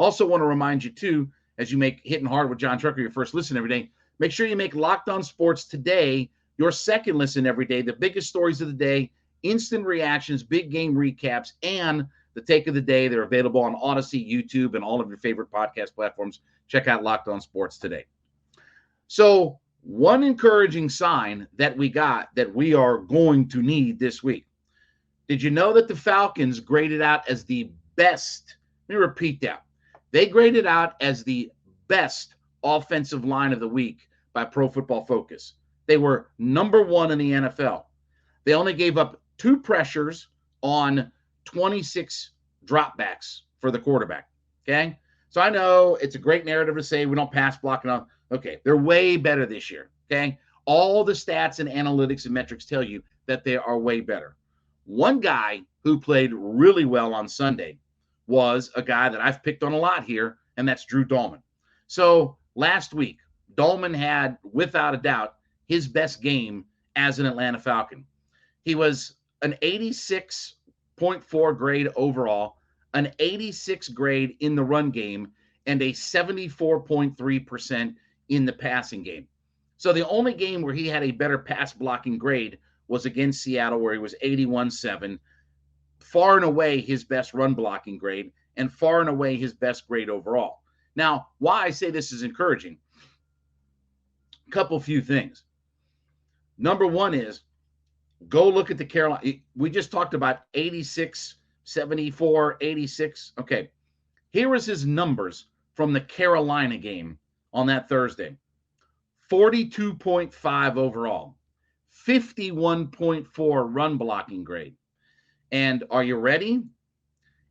Also want to remind you, too, as you make Hittin' Hard with Jon Chuckery your first listen every day, make sure you make Locked On Sports Today your second listen every day. The biggest stories of the day, instant reactions, big game recaps, and the take of the day. They're available on Odyssey, YouTube, and all of your favorite podcast platforms. Check out Locked On Sports Today. So one encouraging sign that we got that we are going to need this week. Did you know that the Falcons graded out as the best? Let me repeat that. They graded out as the best offensive line of the week by Pro Football Focus. They were number 1 in the NFL. They only gave up 2 pressures on 26 dropbacks for the quarterback. Okay? So I know it's a great narrative to say we don't pass block enough. Okay, they're way better this year. Okay? All the stats and analytics and metrics tell you that they are way better. One guy who played really well on Sunday was a guy that I've picked on a lot here, and that's Drew Dalman. So last week, Dalman had, without a doubt, his best game as an Atlanta Falcon. He was an 86.4 grade overall, an 86 grade in the run game, and a 74.3% in the passing game. So the only game where he had a better pass blocking grade was against Seattle, where he was 81.7, far and away his best run blocking grade, and far and away his best grade overall. Now, why I say this is encouraging, a couple few things. Number one is, go look at the Carolina. We just talked about 86, 74, 86. Okay, here was his numbers from the Carolina game on that Thursday. 42.5 overall, 51.4 run blocking grade. And are you ready?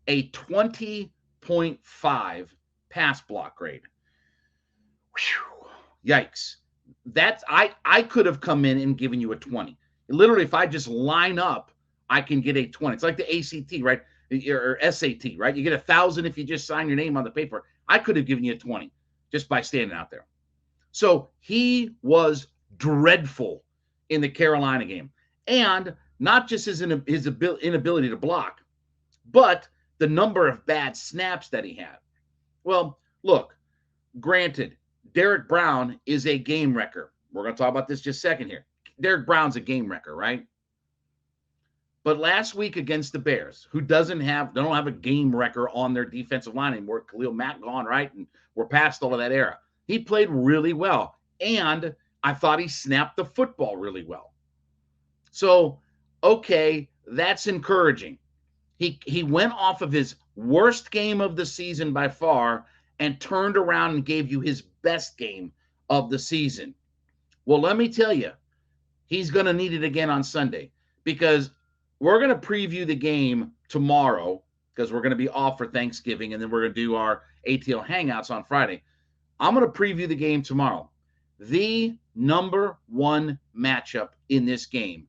A 20.5 pass block grade. Whew, yikes. That's I could have come in and given you a 20. Literally, if I just line up, I can get a 20. It's like the ACT, right? Or SAT, right? You get 1,000 if you just sign your name on the paper. I could have given you a 20 just by standing out there. So he was dreadful in the Carolina game. And not just his inability to block, but the number of bad snaps that he had. Well, look, granted, Derek Brown is a game wrecker. We're going to talk about this just a second here. Derek Brown's a game wrecker, right? But last week against the Bears, who don't have a game wrecker on their defensive line anymore, Khalil Mack gone, right? And we're past all of that era. He played really well. And I thought he snapped the football really well. So, okay, that's encouraging. He went off of his worst game of the season by far and turned around and gave you his best game of the season. Well, let me tell you, he's going to need it again on Sunday, because we're going to preview the game tomorrow, because we're going to be off for Thanksgiving, and then we're going to do our ATL Hangouts on Friday. I'm going to preview the game tomorrow. The number one matchup in this game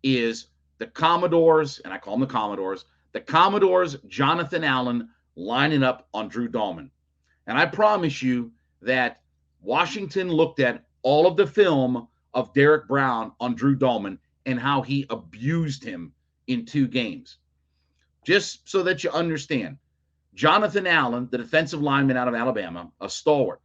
is the Commodores, and I call them the Commodores, Jonathan Allen lining up on Drew Dalman. And I promise you that Washington looked at all of the film of Derek Brown on Drew Dalman and how he abused him in 2 games. Just so that you understand, Jonathan Allen, the defensive lineman out of Alabama, a stalwart,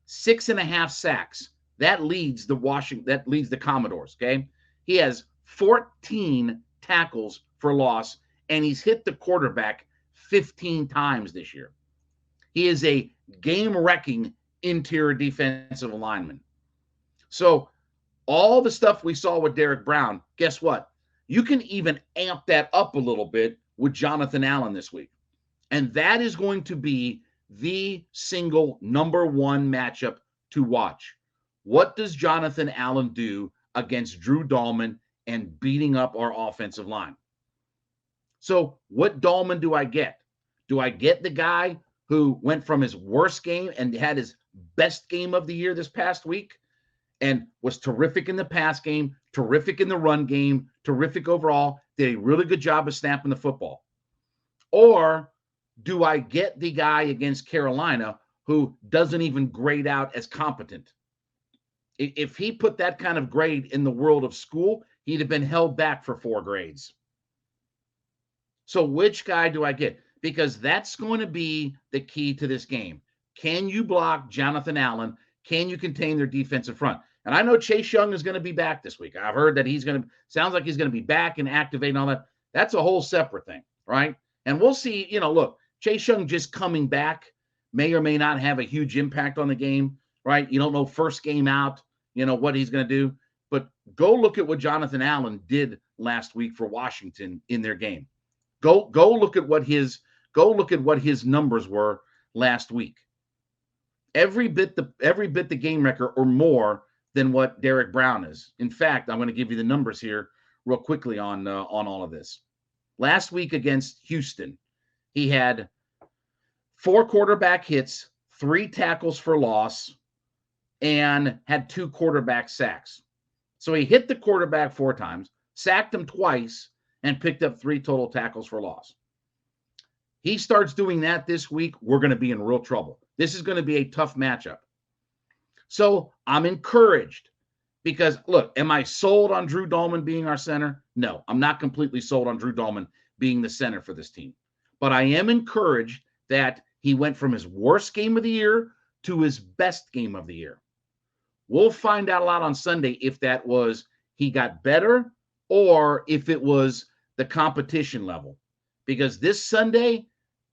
6.5 sacks. That leads the Commodores, okay? He has 14 tackles for loss, and he's hit the quarterback 15 times this year. He is a game-wrecking interior defensive lineman. So all the stuff we saw with Derek Brown, guess what? You can even amp that up a little bit with Jonathan Allen this week. And that is going to be the single number one matchup to watch. What does Jonathan Allen do against Drew Dalman and beating up our offensive line? So what Dalman do I get? Do I get the guy who went from his worst game and had his best game of the year this past week and was terrific in the pass game, terrific in the run game, terrific overall, did a really good job of snapping the football? Or do I get the guy against Carolina who doesn't even grade out as competent? If he put that kind of grade in the world of school, he'd have been held back for 4 grades. So which guy do I get? because that's going to be the key to this game. Can you block Jonathan Allen? Can you contain their defensive front? And I know Chase Young is going to be back this week. I've heard that sounds like he's going to be back and activating all that. That's a whole separate thing, right? And we'll see, look, Chase Young just coming back may or may not have a huge impact on the game, right? You don't know first game out, what he's going to do. But go look at what Jonathan Allen did last week for Washington in their game. Go look at what his numbers were last week. Every bit the game record or more than what Derek Brown is. In fact, I'm going to give you the numbers here real quickly on all of this. Last week against Houston, he had 4 quarterback hits, 3 tackles for loss, and had 2 quarterback sacks. So he hit the quarterback 4 times, sacked him twice, and picked up 3 total tackles for loss. He starts doing that this week, we're going to be in real trouble. This is going to be a tough matchup. So I'm encouraged because, look, am I sold on Drew Dalman being our center? No, I'm not completely sold on Drew Dalman being the center for this team. But I am encouraged that he went from his worst game of the year to his best game of the year. We'll find out a lot on Sunday if that was he got better or if it was the competition level. Because this Sunday,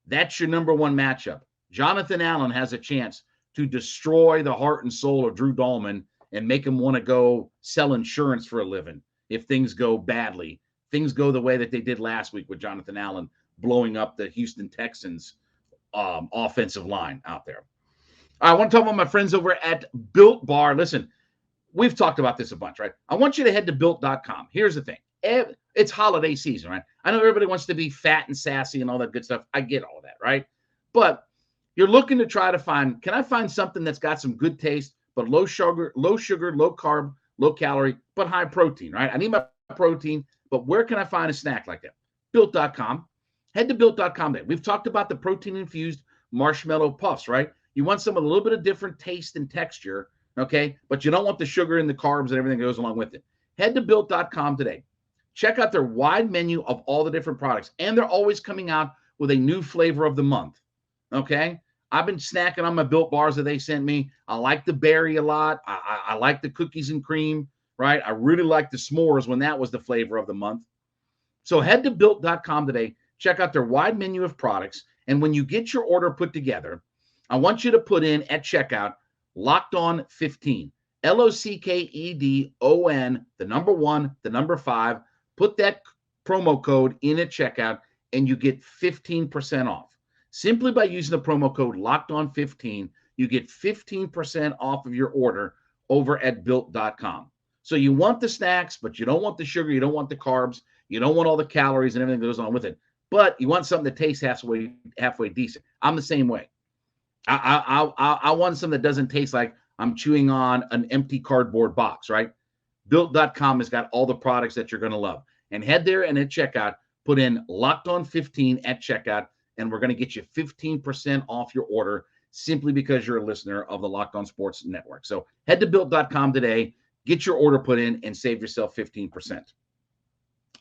that's your number 1 matchup. Jonathan Allen has a chance to destroy the heart and soul of Drew Dalman and make him want to go sell insurance for a living if things go badly. Things go the way that they did last week with Jonathan Allen blowing up the Houston Texans offensive line out there. I want to talk about my friends over at Built Bar. Listen, we've talked about this a bunch, right? I want you to head to Built.com. Here's the thing. It's holiday season, right? I know everybody wants to be fat and sassy and all that good stuff. I get all that, right? But you're looking to try to find, can I find something that's got some good taste, but low sugar, low carb, low calorie, but high protein, right? I need my protein, but where can I find a snack like that? Built.com. Head to Built.com today. We've talked about the protein-infused marshmallow puffs, right? You want some with a little bit of different taste and texture, okay? But you don't want the sugar and the carbs and everything that goes along with it. Head to Built.com today. Check out their wide menu of all the different products. And they're always coming out with a new flavor of the month, okay? I've been snacking on my Built bars that they sent me. I like the berry a lot. I like the cookies and cream, right? I really like the s'mores when that was the flavor of the month. So head to Built.com today. Check out their wide menu of products. And when you get your order put together, I want you to put in at checkout, Locked On 15, LOCKEDON, the number 1, the number 5. Put that promo code in at checkout and you get 15% off. Simply by using the promo code Locked On 15, you get 15% off of your order over at Built.com. So you want the snacks, but you don't want the sugar, you don't want the carbs, you don't want all the calories and everything that goes on with it. But you want something that tastes halfway decent. I'm the same way. I want something that doesn't taste like I'm chewing on an empty cardboard box, right? Built.com has got all the products that you're going to love. And head there and at checkout, put in Locked On 15 at checkout, and we're going to get you 15% off your order simply because you're a listener of the Locked On Sports Network. So head to Built.com today, get your order put in, and save yourself 15%.